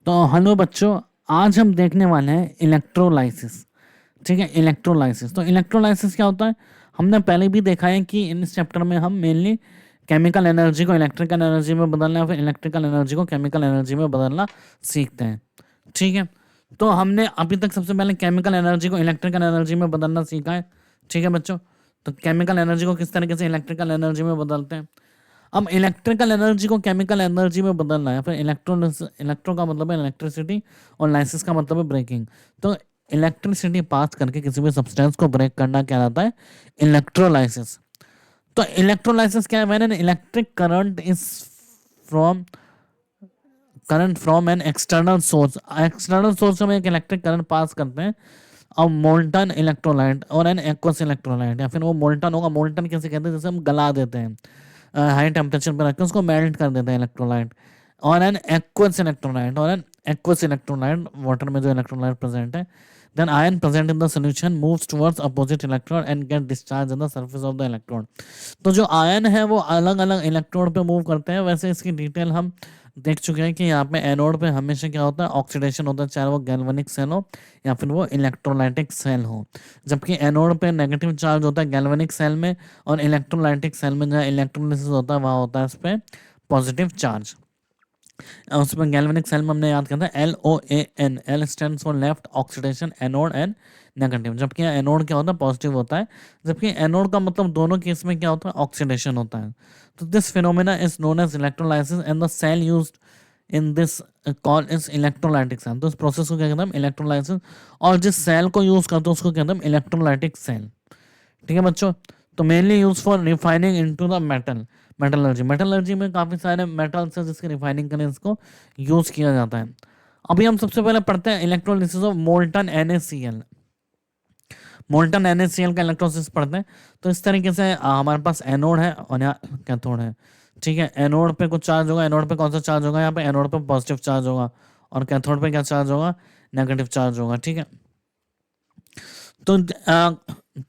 तो हेलो बच्चों, आज हम देखने वाले हैं इलेक्ट्रोलाइसिस। ठीक है, इलेक्ट्रोलाइसिस। तो इलेक्ट्रोलाइसिस क्या होता है, हमने पहले भी देखा है कि इस चैप्टर में हम मेनली केमिकल एनर्जी को इलेक्ट्रिकल एनर्जी में बदलना या फिर इलेक्ट्रिकल एनर्जी को केमिकल एनर्जी में बदलना सीखते हैं। ठीक है, तो हमने अभी तक सबसे पहले केमिकल एनर्जी को इलेक्ट्रिकल एनर्जी में बदलना सीखा है। ठीक है बच्चों, तो केमिकल एनर्जी को किस तरीके से इलेक्ट्रिकल एनर्जी में बदलते हैं। अब इलेक्ट्रिकल एनर्जी को केमिकल एनर्जी में बदलना है, फिर इलेक्ट्रो का मतलब है इलेक्ट्रिसिटी और लाइसिस का मतलब है ब्रेकिंग। तो इलेक्ट्रिसिटी पास करके किसी भी सब्सटेंस को ब्रेक करना क्या रहता है, इलेक्ट्रोलाइसिस। तो इलेक्ट्रोलाइसिस क्या है, when an electric current from an external source में एक इलेक्ट्रिक करंट पास करते हैं। अब मोल्टन इलेक्ट्रोलाइट और एन एक्वस इलेक्ट्रोलाइट, या फिर वो मोल्टन होगा। मोल्टन कैसे कहते हैं, जैसे हम गला देते हैं हाई टेम्परेचर पर रखकर उसको मेल्ट कर देते हैं इलेक्ट्रोलाइट। और एन एक्वस इलेक्ट्रोलाइट वाटर में जो इलेक्ट्रोलाइट प्रेजेंट है, then ion present in the solution moves towards opposite electrode and get discharged on the surface of the electrode। तो जो आयन है वो अलग अलग इलेक्ट्रोड पे मूव करते हैं। वैसे इसकी डिटेल हम देख चुके हैं कि यहाँ पे एनोड पे हमेशा क्या होता है, ऑक्सीडेशन होता है, चाहे वो गैल्वेनिक सेल हो या फिर वो इलेक्ट्रोलाइटिक सेल हो। जबकि एनोड पे नेगेटिव चार्ज होता है गैल्वेनिक सेल में, और इलेक्ट्रोलाइटिक सेल में जहाँ इलेक्ट्रोलिसिस होता है वहाँ होता है इस पे पॉजिटिव चार्ज। उसमें गैल्वेनिक सेल में हमने याद किया था LOAN, L stands for left oxidation, anode and negative. जबकि एनोड क्या होता है, पॉजिटिव होता है। जबकि एनोड का मतलब दोनों केस में क्या होता है, ऑक्सीडेशन होता है। तो this phenomena is known as electrolysis and the cell used in this call is electrolytic cell. तो इस प्रोसेस को क्या कहते हैं, इलेक्ट्रोलाइसिस। और जिस सेल को यूज करते हैं उसको कहते हैं इलेक्ट्रोलाइटिक सेल। ठीक है बच्चों, तो mainly use for refining into the metallurgy में काफी सारे मेटल्स हैं जिसकी रिफाइनिंग करने इसको यूज किया जाता है। अभी हम सबसे पहले पढ़ते हैं electrolysis of molten NaCl। Molten NaCl का इलेक्ट्रोलिसिस पढ़ते हैं। तो इस तरीके से हमारे पास एनोड है और यहाँ कैथोड है। ठीक है, एनोड पे कुछ चार्ज होगा, एनोड पे कौन सा चार्ज होगा, यहाँ पे एनोड पे पॉजिटिव चार्ज होगा, और कैथोड पे क्या चार्ज होगा, नेगेटिव चार्ज होगा। ठीक है, तो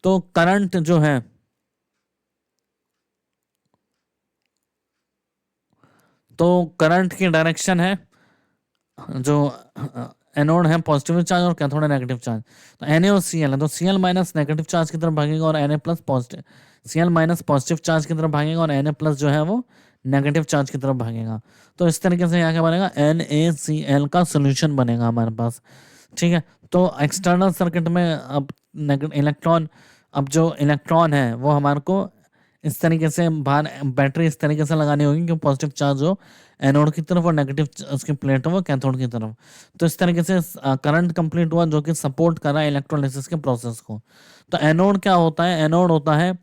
तो करंट जो है, तो करंट की डायरेक्शन है जो एनोड है पॉजिटिव चार्ज और कैथोड है नेगेटिव चार्ज। तो NaCl है तो Cl माइनस नेगेटिव चार्ज की तरफ भागेगा और Na plus positive, Cl minus positive charge की तरफ भागेगा और Na प्लस जो है वो नेगेटिव चार्ज की तरफ भागेगा। तो इस तरीके से यहाँ क्या बनेगा, NaCl का सोल्यूशन बनेगा हमारे पास। ठीक है, तो एक्सटर्नल सर्किट में अब इलेक्ट्रॉन, अब जो इलेक्ट्रॉन है वो हमारे को इस तरीके से बाहर बैटरी इस तरीके से लगानी होगी कि पॉजिटिव चार्ज हो एनोड की तरफ और नेगेटिव उसकी प्लेट हो कैथोड की तरफ। तो इस तरीके से करंट कंप्लीट हुआ जो कि सपोर्ट कर रहा है इलेक्ट्रोलिसिस के प्रोसेस को। तो एनोड क्या होता है, एनोड होता है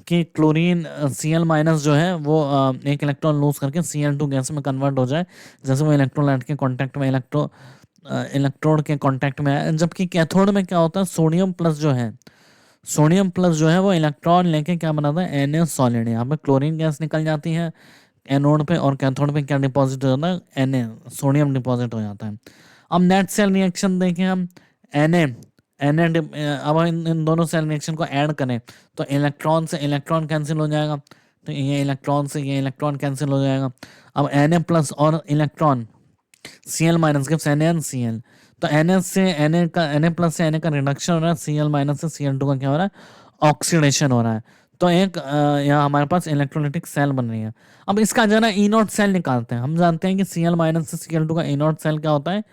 कि क्लोरीन Cl माइनस जो है वो एक इलेक्ट्रॉन लूज करके Cl2 गैस में कन्वर्ट हो जाए, जैसे वो इलेक्ट्रोलाइट के कॉन्टैक्ट में इलेक्ट्रोड के कॉन्टैक्ट में आए। जबकि कैथोड में क्या होता है, सोडियम प्लस जो है वो इलेक्ट्रॉन लेके क्या बनाता है, Na सॉलिड। यहाँ पे क्लोरीन गैस निकल जाती है एनोड पे, और कैथोड पे क्या डिपॉजिट हो जाता है, Na सोडियम डिपॉजिट हो जाता है। अब नेट सेल रिएक्शन देखें हम, Na अब इन दोनों सेल रिएक्शन को ऐड करें तो इलेक्ट्रॉन से इलेक्ट्रॉन कैंसिल हो जाएगा, तो ये इलेक्ट्रॉन से ये इलेक्ट्रॉन कैंसिल हो जाएगा। अब Na प्लस और electron Cl minus gives NaCl। तो Na से Na का, Na प्लस से Na का रिडक्शन हो रहा है, Cl माइनस से Cl2 का क्या हो रहा है, ऑक्सीडेशन हो रहा है। तो एक यहाँ हमारे पास इलेक्ट्रोलाइटिक सेल बन रही है। अब इसका जरा ई नॉट सेल निकालते हैं। हम जानते हैं कि Cl माइनस से Cl2 का ई नॉट सेल क्या होता है,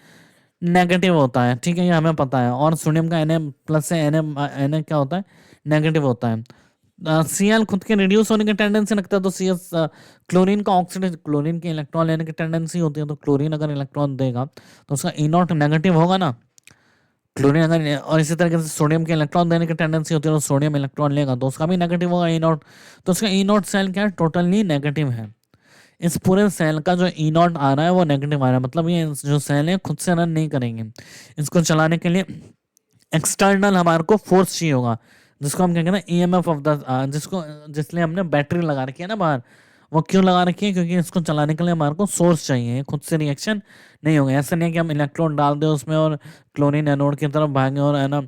नेगेटिव होता है। ठीक है, ये हमें पता है। और सोडियम का Na प्लस से Na क्या होता है, नेगेटिव होता है। Cl खुद के रिड्यूस होने की टेंडेंसी रखता है, तो CS क्लोरीन का ऑक्सीडेशन, क्लोरीन के इलेक्ट्रॉन लेने की टेंडेंसी होती है। तो क्लोरीन अगर इलेक्ट्रॉन देगा तो उसका ई नॉट नेगेटिव होगा ना, क्लोरीन अगर, और इसी तरीके से सोडियम के इलेक्ट्रॉन देने की टेंडेंसी होती है, तो सोडियम इलेक्ट्रॉन लेगा तो उसका भी नेगेटिव होगा ई नॉट। तो उसका ई नॉट सेल क्या है, टोटली नेगेटिव है। इस पूरे सेल का जो ई नॉट आ रहा है वो नेगेटिव आ रहा है, मतलब ये जो सेल है खुद से रन नहीं करेंगे। इसको चलाने के लिए एक्सटर्नल हमारे को फोर्स चाहिए होगा, जिसको हम क्या कहते हैं EMF ऑफ द, जिसको जिसलिए हमने बैटरी लगा रखी है ना बाहर। वो क्यों लगा रखी है, क्योंकि इसको चलाने के लिए हमारे को सोर्स चाहिए, खुद से रिएक्शन नहीं होगा। ऐसा नहीं है कि हम इलेक्ट्रॉन डाल दें उसमें और क्लोरीन एनोड की तरफ भागे और है ना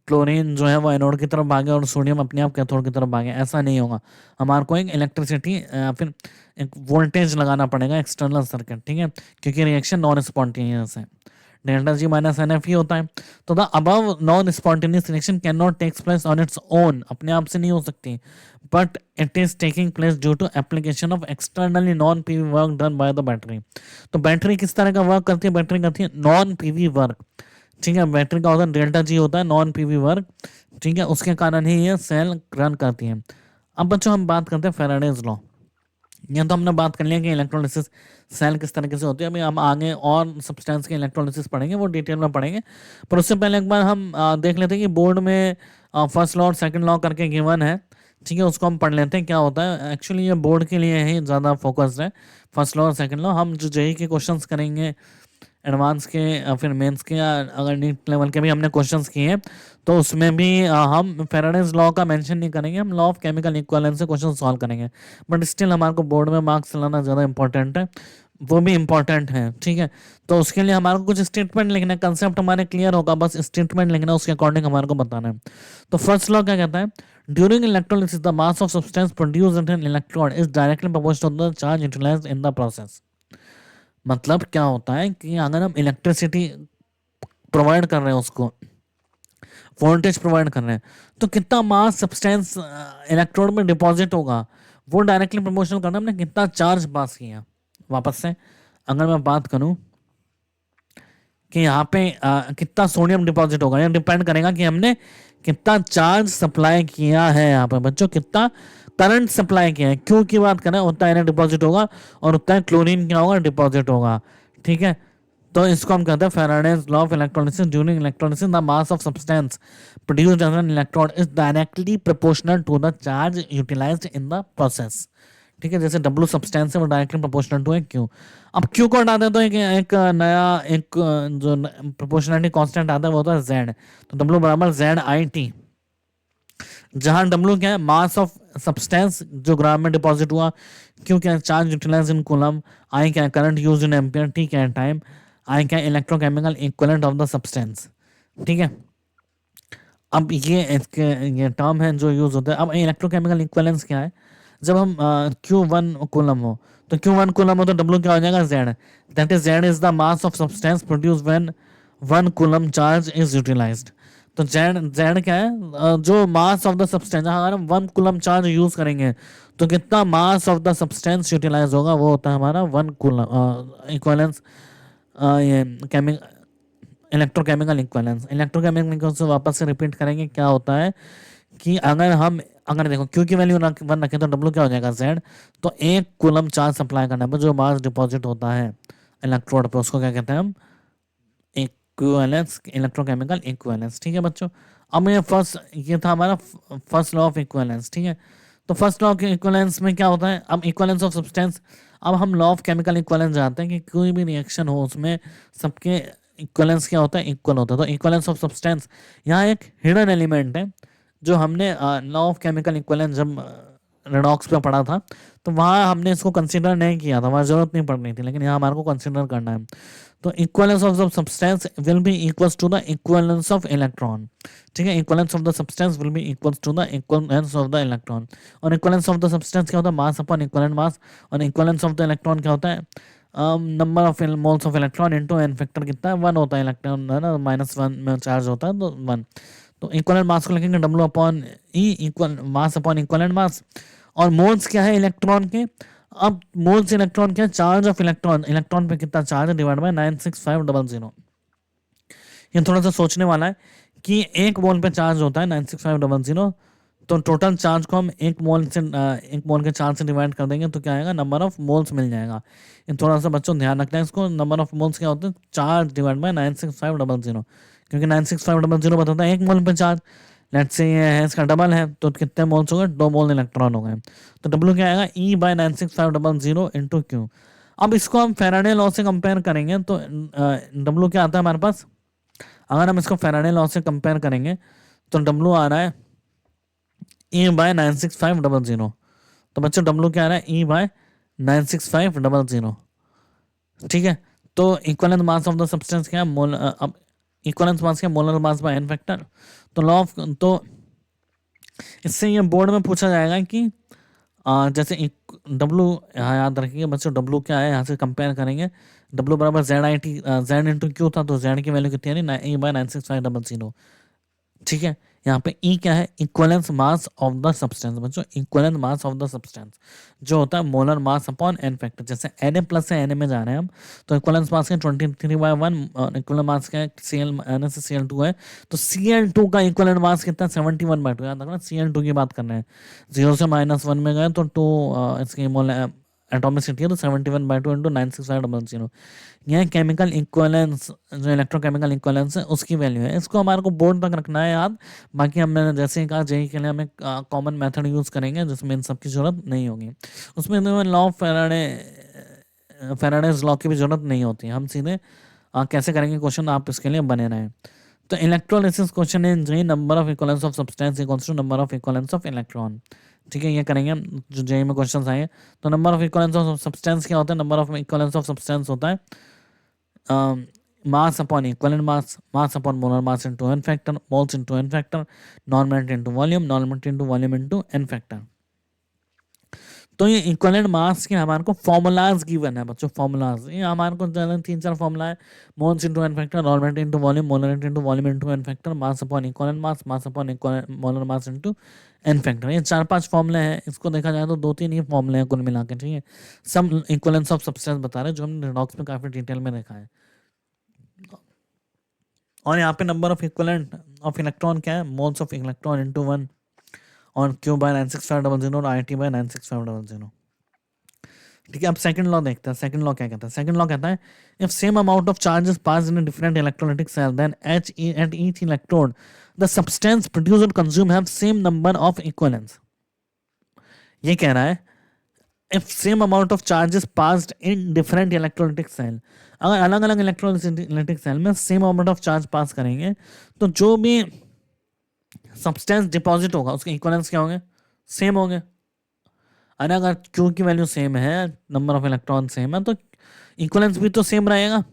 क्लोरीन जो है वो एनोड की तरफ भागे और सोडियम अपने आप कैथोड की तरफ भागे, ऐसा नहीं होगा। हमारे को एक इलेक्ट्रिसिटी फिर एक वोल्टेज लगाना पड़ेगा एक्सटर्नल सर्किट, ठीक है, क्योंकि रिएक्शन नॉन स्पॉन्टेनियस है। Delta G minus n F ही होता है। तो the above non spontaneous reaction can not takes place on its own, अपने आप से नहीं हो सकती, but it is taking place due to application of externally non PV work done by the battery. तो बैटरी किस तरह का वर्क करती है? बैटरी करती है नॉन पीवी वर्क, ठीक है। बैटरी का होता है डेल्टा जी होता है नॉन पीवी वर्क, ठीक है, उसके कारण ही ये सेल रन करती है। अब बच्चों हम बात करते हैं फैराडेज लॉ। ये तो हमने बात कर लिया कि इलेक्ट्रोलिसिस सेल किस तरीके से होती है। अभी हम आगे और सब्सटेंस के इलेक्ट्रोलिसिस पढ़ेंगे, वो डिटेल में पढ़ेंगे, पर उससे पहले एक बार हम देख लेते हैं कि बोर्ड में फर्स्ट लॉ और सेकंड लॉ करके गिवन है, ठीक है, उसको हम पढ़ लेते हैं क्या होता है। एक्चुअली ये बोर्ड के लिए ही ज़्यादा फोकस्ड है फर्स्ट लॉ और सेकंड लॉ। हम जो जेई के क्वेश्चंस करेंगे एडवांस के फिर मेंस के, अगर नीट लेवल के भी हमने क्वेश्चंस किए हैं, तो उसमें भी हम फैराडेज लॉ का मेंशन नहीं करेंगे, हम लॉ ऑफ केमिकल इक्विवेलेंस से क्वेश्चन सॉल्व करेंगे। बट स्टिल हमारे को बोर्ड में मार्क्स लाना ज़्यादा इंपॉर्टेंट है, वो भी इंपॉर्टेंट है, ठीक है। तो उसके लिए हमारे को कुछ स्टेटमेंट लिखना है, कंसेप्ट हमारे क्लियर होगा, बस स्टेटमेंट लिखना है, उसके अकॉर्डिंग हमारे को बताना है। तो फर्स्ट लॉ क्या कहता है? During electrolysis the mass of substance produced in electrode is directly proportional to the charge utilized in the process. मतलब क्या होता है कि अगर हम इलेक्ट्रिसिटी प्रोवाइड कर रहे हैं, उसको वोल्टेज प्रोवाइड कर रहे हैं, तो कितना मास सब्सटेंस इलेक्ट्रोड में डिपॉजिट होगा, वो डायरेक्टली प्रोपोर्शनल करना हमने कितना चार्ज पास किया। वापस से अगर मैं बात करूं कि यहाँ पे कितना सोडियम डिपॉजिट होगा, ये डिपेंड करेगा कि हमने कितना चार्ज सप्लाई किया है। यहाँ पे बच्चों कितना करंट सप्लाई किया है, क्यों की बात करें, उतना एनर्जी डिपॉजिट होगा और उतना क्लोरीन क्या होगा, डिपॉजिट होगा, ठीक है। तो इसको हम कहते हैं Faraday's law of electrolysis. During electrolysis the mass of substance produced as an electrode is directly proportional to the charge utilized in the process, ठीक है। जैसे डब्ल्यू सब्सटेंस है वो डायरेक्टली प्रोपोर्शनल टू है क्यू। अब क्यू को हटा दें तो एक नया एक जो प्रोपोर्शनलिटी कांस्टेंट आता है वो होता है जेड। तो डब्ल्यू बराबर जेड आई टी, जहां डब्ल्यू क्या है, मास ऑफ सब्सटेंस जो ग्राम में डिपॉजिट हुआ, क्यू क्या है, चार्ज यूटिलाइज इन कूलम, आई क्या है, current use in ampere, T क्या है, टाइम, आई क्या है, electrochemical equivalent of the substance, ठीक है। अब ये टर्म है जो यूज होता है। अब इलेक्ट्रोकेमिकल इक्विवेलेंस क्या है? जब हम Q1 कूलम हो, तो Q1 कूलम हो तो W क्या हो जाएगा, Z, that is Z is the mass of substance produce when 1 coulomb charge is utilized. तो Z क्या है, जो मास ऑफ द सब्सटेंस, अगर हम 1 कूलम चार्ज यूज करेंगे तो कितना mass of the substance utilize होगा, वो होता है हमारा 1 कूलम इक्विवेलेंस, ये chemical electrochemical equivalence. Electrochemical equivalence वापस से रिपीट करेंगे, क्या होता है कि अगर देखो क्यू की वैल्यू 1 रखें तो डब्ल्यू क्या हो जाएगा, जेड। तो 1 कूलम चार्ज सप्लाई करने पर जो मास डिपॉजिट होता है इलेक्ट्रोड पे, उसको क्या कहते हैं हम, इक्विवेलेंस, इलेक्ट्रोकेमिकल इक्विवेलेंस, ठीक है बच्चों। अब ये था हमारा फर्स्ट लॉ ऑफ इक्विवेलेंस, ठीक है। तो फर्स्ट लॉ ऑफ इक्विवेलेंस में क्या होता है, अब इक्विवेलेंस ऑफ सब्सटेंस। अब हम लॉ ऑफ केमिकल इक्विवेलेंस जानते हैं कि कोई भी रिएक्शन हो उसमें सबके इक्विवेलेंस क्या होता है, इक्वल होता है। तो इक्विवेलेंस ऑफ सब्सटेंस यहाँ एक हिडन एलिमेंट है, जो हमने लॉ ऑफ केमिकल इक्विवेलेंस जब रेडॉक्स पे पढ़ा था, तो वहाँ हमने इसको कंसीडर नहीं किया था, वहाँ जरूरत नहीं पड़ रही थी, लेकिन यहाँ हमारे को कंसीडर करना है। तो equivalence of the substance will be equals to the equivalence of electron, ठीक है। Equivalence of the substance will be equals to the equivalence of the electron. और इक्विवेलेंस ऑफ द सब्सटेंस क्या होता है, मास अपॉन इक्विवेलेंट मास। और equivalence of the electron क्या होता है, number of moles of electron into n factor कितना है, 1 होता है, इलेक्ट्रॉन है ना, -1 में चार्ज होता है तो 1। तो इक्विवेलेंट मास को लिखेंगे W upon E, equal mass upon equivalent mass. और मोल्स क्या है इलेक्ट्रॉन के, अब मोल्स इलेक्ट्रॉन क्या है, चार्ज ऑफ इलेक्ट्रॉन, इलेक्ट्रॉन पे कितना चार्ज है डिवाइड बाय 96500। ये थोड़ा सा सोचने वाला है कि 1 मोल पे चार्ज होता है 96500, तो टोटल चार्ज को हम 1 मोल के चार्ज से डिवाइड कर देंगे तो क्या आएगा, नंबर ऑफ मोल्स मिल जाएगा। ये थोड़ा सा बच्चों ध्यान रखना है इसको, नंबर ऑफ मोल्स क्या होते हैं, चार्ज डिवाइड बाय 96500, क्योंकि 96500 बताता है 1 मोल पे चार्ज। लेट्स से ये है इसका डबल है, तो कितने मोल्स हो गए, 2 मोल इलेक्ट्रॉन हो गए। तो डब्ल्यू क्या आएगा, ई बाय 96500 इंटू क्यू। अब इसको हम फैराडे लॉ से कंपेयर करेंगे तो डब्ल्यू क्या आता है हमारे पास, अगर हम इसको फैराडे लॉ से कंपेयर करेंगे तो डब्ल्यू आ रहा है ई बाय 96500। तो बच्चों डब्ल्यू क्या आ रहा है, ई बाय 96500, ठीक है। तो equivalent mass of the substance क्या है, मोल, अब इक्विवेलेंट मास क्या, molar mass by n factor. तो लॉ ऑफ, तो इससे ये बोर्ड में पूछा जाएगा कि जैसे डब्लू, यहाँ याद रखिए बच्चों, डब्लू क्या है, यहाँ से कंपेयर करेंगे। डब्लू बराबर Z I T, Z into Q था, तो जेड की वैल्यू कितनी है, ना ए बाय 96500। ठीक है, यहाँ पे ई क्या है, equivalence mass of the substance बच्चों, equivalence mass of the substance जो होता है molar mass upon n factor. जैसे एन ए प्लस से एन ए में जा रहे हैं हम, तो इक्वलेंस मास का 23/1, इक्वलेंट मास का सी एल एन से CL2 है, तो CL2 का इक्वलेंट मास कितना, 71/2। याद रखना CL2 की बात करना है, 0 से -1 में गए तो 2 इसकी मोलर एटॉमिसिटी है, तो 71/2 इंटू 96500। यह केमिकल इक्वलेंस, जो इलेक्ट्रोकेमिकल इक्वलेंस है उसकी वैल्यू है। इसको हमारे को बोर्ड तक रखना है याद। बाकी हमने जैसे ही कहा जेई के लिए हमें कॉमन मेथड यूज करेंगे जिसमें इन सब की जरूरत नहीं होगी। उसमें लॉ ऑफ फेराडेज लॉ की भी जरूरत नहीं होती। हम सीधे कैसे करेंगे क्वेश्चन, आप इसके लिए बने रहें। तो electrolysis question in JEE, number of equivalence of substance equals to number of equivalence of electron. ठीक है, ये करेंगे हम जो जेई में क्वेश्चन आए। तो number of equivalence of substance क्या होता है, number of equivalence of substance होता है mass upon equivalent mass, mass upon molar mass into n factor, moles into n factor, normality into volume into n factor। तो ये equivalent मास के हमारे को फॉर्मूलाज गिवन है बच्चों, फॉर्मूलाज ये हमारे को 3-4 फॉर्मूला है। Moles into n factor, normality into volume, molarity into volume into n factor, mass upon equivalent mass upon molar mass into n factor. ये 4-5 फॉर्मूले हैं। इसको देखा जाए तो 2-3 ही फॉर्मूले हैं कुल मिला के। ठीक है, सब इक्वलेंस ऑफ सब्सटेंस बता रहे हैं जो हमने रिडॉक्स में काफी डिटेल में देखा है। और यहाँ पे number of equivalent of electron क्या है, मोल्स ऑफ इलेक्ट्रॉन इनटू 1 और Q बाय 96500 और IT बाय 96500। ठीक है, अब सेकंड लॉ देखते हैं। सेकंड लॉ क्या कहता है, सेकंड लॉ कहता है if same amount of charges pass in different electrolytic cell then at each electrode the substance produce और consume have same number of equivalence. ये कह रहा है if same amount of charges passed in different electrolytic cell, अगर अलग अलग electrolytic cell में same amount of charge पास करेंगे तो जो भी सब्सटेंस डिपॉजिट होगा उसके इक्वलेंस क्या होंगे, सेम होंगे। अरे अगर Q की वैल्यू सेम है, नंबर ऑफ इलेक्ट्रॉन सेम है, तो इक्वलेंस भी तो सेम रहेगा।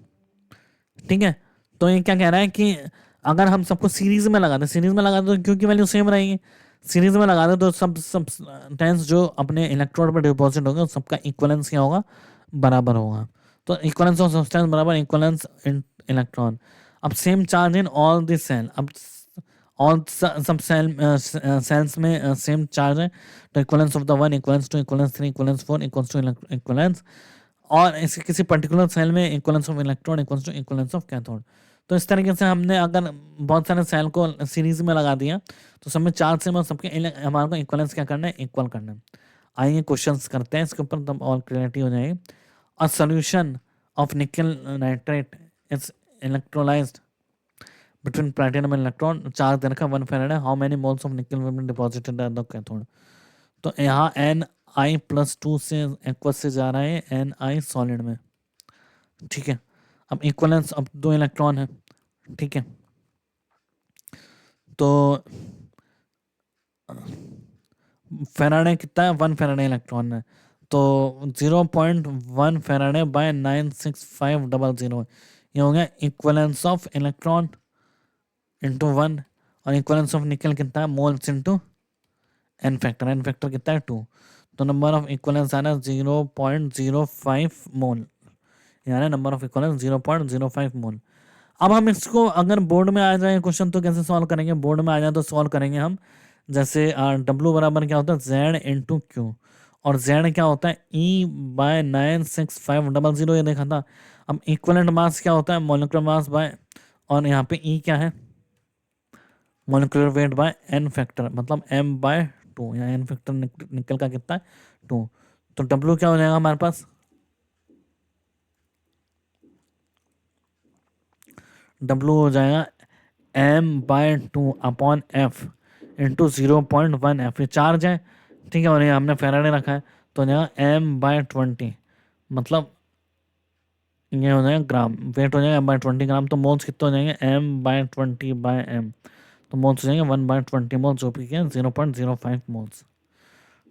ठीक है, तो ये क्या कह रहा है कि अगर हम सबको सीरीज में लगा दें तो Q की वैल्यू सेम रहेगी। सीरीज में लगा दे तो सब टेंस जो अपने इलेक्ट्रोड पर डिपॉजिट होंगे सबका इक्वलेंस क्या होगा, बराबर होगा। तो इक्वलेंस ऑफ सब्सटेंस बराबर इक्वलेंस इन इलेक्ट्रॉन। अब same charge in all this cell, अब ऑल सब सेल्स में सेम चार्ज है, तो equivalence of the 1 equivalence two equivalence 3 equivalence 4 equals to equivalence, और इस किसी पर्टिकुलर सेल में equivalence of electron equals to equivalence of cathode. तो इस तरीके से हमने अगर बहुत सारे सेल को सीरीज में लगा दिया तो सब में चार्ज से सबके हमारे को इक्वलेंस क्या करना है, इक्वल करना है। आइए क्वेश्चंस करते हैं इसके ऊपर, तब और क्लियरिटी हो जाएगी। A solution of nickel nitrate is electrolysed between platinum and electron, charge दे रखा 1 फैराड है, how many moles of nickel will be deposited at the cathode. तो यहाँ Ni+2 से एक्वस से जा रहा है Ni सॉलिड में। ठीक है, अब इक्वलेंस, अब 2 इलेक्ट्रॉन है। ठीक है, तो फेराडे कितना है, 1 फेराडे इलेक्ट्रॉन है, तो 0.1 फेराडे बाय 96500 ये हो गया इक्वलेंस ऑफ इलेक्ट्रॉन इंटू 1, और इक्वलेंस ऑफ निकल कितना है, मोल्स इंटू एन फैक्टर कितना है 2, तो नंबर ऑफ इक्वलेंस आ रहा है 0.05 मोल, यानी नंबर ऑफ इक्वलेंस 0.05 मोल। अब हम इसको अगर बोर्ड में आ जाए क्वेश्चन तो कैसे सॉल्व करेंगे, बोर्ड में आ जाए तो सॉल्व करेंगे हम जैसे W बराबर क्या होता है Z इंटू क्यू, और Z क्या होता है E बाय 96500, ये देखा था। अब इक्वलेंट मास क्या होता है, मोलिकुलर मास बाय, और यहाँ पे E क्या है, molecular weight by n factor, मतलब m/2, यहाँ n फैक्टर निकल का कितना है 2, तो W क्या हो जाएगा हमारे पास, W हो जाएगा m/2 upon f into 0.1 f, ये चार्ज है। ठीक है, और ये हमने फेराडे रखा है, तो हो जाएगा m/20, मतलब ये हो जाएगा ग्राम, वेट हो जाएगा m/20 ग्राम, तो मोल्स कितने हो जाएंगे m/20/m, तो मोल्स हो जाएंगे 1/20 मोल्स, जो भी है 0.05 मोल्स।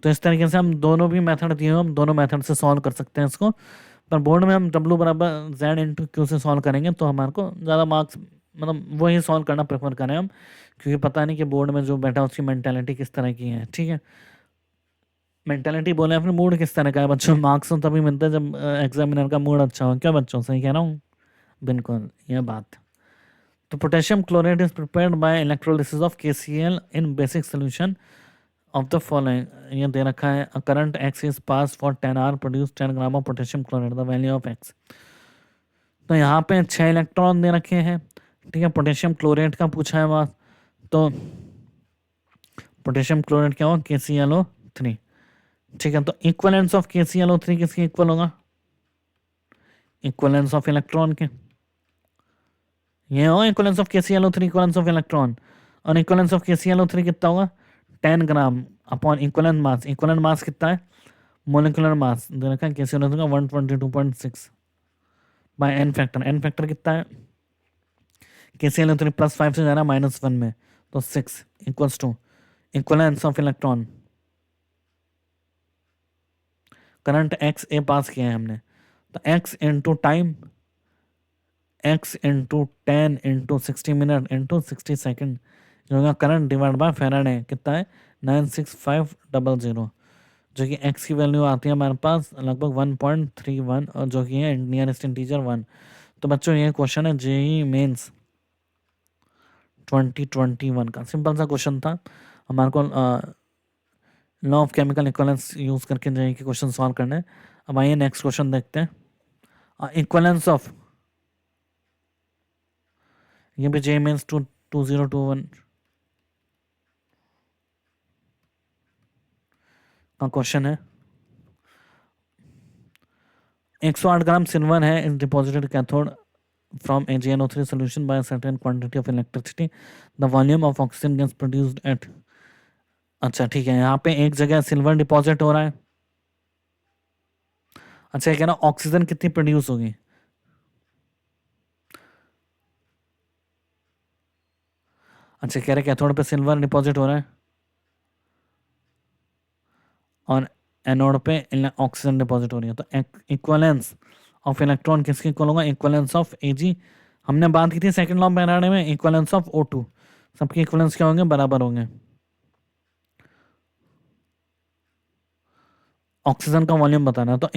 तो इस तरीके से हम दोनों भी मेथड दिए, हम दोनों मेथड से सॉल्व कर सकते हैं इसको, पर बोर्ड में हम W बराबर Z इंटू क्यू से सॉल्व करेंगे तो हमारे को ज़्यादा मार्क्स मतलब वही सॉल्व करना प्रेफर करें हम, क्योंकि पता नहीं कि बोर्ड में जो बैठा उसकी मेंटालिटी किस तरह की है। ठीक है, मेंटालिटी बोले अपने मूड किस तरह का है बच्चों, मार्क्स तो तभी मिलते हैं जब एग्जामिनर का मूड अच्छा हो। क्या बच्चों, सही कह रहा हूँ? बिल्कुल ये बात। तो potassium chloride is prepared by electrolysis of KCl in basic solution of the following. ये दे रखा है, current x is pass for 10 hour produce 10 gram of potassium chloride, the value of x। तो यहाँ पे 6 इलेक्ट्रॉन दे रखे हैं। ठीक है, पोटेशियम क्लोराइड का पूछा है बात, तो पोटेशियम क्लोराइड क्या होगा? KClO3। ठीक है, तो इक्वलेंस ऑफ KClO3 किसके इक्वल होगा? इक्वलेंस ऑफ इलेक्ट्रॉन के। ये हो equivalence of KClO3 equivalence of electron, और इक्वलेंस ऑफ KClO3 कितना होगा? 10 ग्राम अपॉन इक्वलेंट मास। इक्वलेंट मास कितना है? मोलिकुलर मास दे रखा है KClO3 का 122.6 by n factor. N factor कितना है? KClO3 +5 से जा रहा है -1 में, तो 6 equals to equivalence of electron. Current x A pass किया है हमने, तो x into time, x into 10 into 60 minute into 60 second, जो होगा करंट डिवाइड बाय फैराडे, कितना है? 96500, जो कि x की वैल्यू आती है हमारे पास लगभग 1.31, और जो कि है नियरेस्ट इंटीजर 1। तो बच्चों ये क्वेश्चन है जेईई मेंस 2021 का, सिंपल सा क्वेश्चन था। हमारे को law of chemical equivalence use करके जेईई के क्वेश्चन सॉल्व करने हैं। अब आइए नेक्स्ट क्वेश्चन देखते हैं। इक्वलेंस ऑफ, ये भी जेईई मेंस 2021 का क्वेश्चन है। 108 ग्राम सिल्वर है is deposited cathode from AgNO3 solution by a certain quantity of electricity, the volume of oxygen gas produced at। अच्छा ठीक है, यहाँ पे एक जगह सिल्वर डिपॉजिट हो रहा है। अच्छा ये कह रहा ऑक्सीजन कितनी प्रोड्यूस होगी? अच्छा कह रहे कैथोड पे सिल्वर डिपॉजिट हो रहा है और एनोड पे ऑक्सीजन डिपॉजिट हो रही है, तो इक्वलेंस ऑफ इलेक्ट्रॉन किसके इक्वल होगा? Equivalence of Ag। हमने बात की थी सेकंड लॉ ऑफ फैराडे में, इक्वलेंस ऑफ O2। सबके इक्वलेंस क्या होंगे? बराबर होंगे। ऑक्सीजन का वॉल्यूम बताना है, तो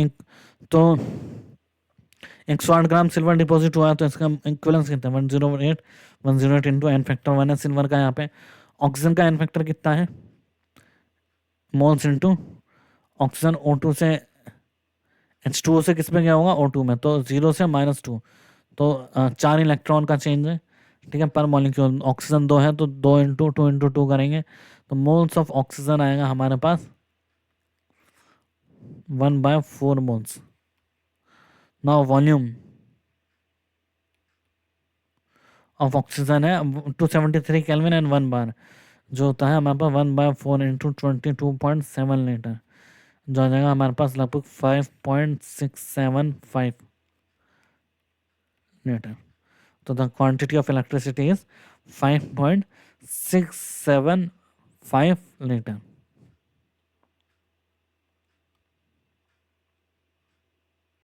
108 ग्राम सिल्वर डिपॉजिट हुआ है, तो इसका इक्विवेलेंस कितना है? 108 इंटू एन फैक्टर 1 है सिल्वर का। यहाँ पे ऑक्सीजन का एन फैक्टर कितना है? मोल्स इंटू ऑक्सीजन O2 से H2O से किस में गया होगा? O2 में, तो 0 से -2, तो 4 इलेक्ट्रॉन का चेंज है। ठीक है, पर मॉलिक्यूल। ऑक्सीजन 2 है तो 2 इंटू 2 इंटू 2 करेंगे, तो मोल्स ऑफ ऑक्सीजन आएगा हमारे पास 1/4 moles. Now volume of oxygen है 273 केल्विन एंड 1 बार, जो होता है हमारे पास 1/4 इंटू 22.7 लीटर, जो आ जाएगा हमारे पास लगभग 5.675 लीटर। तो the quantity of electricity is 5.675 litre.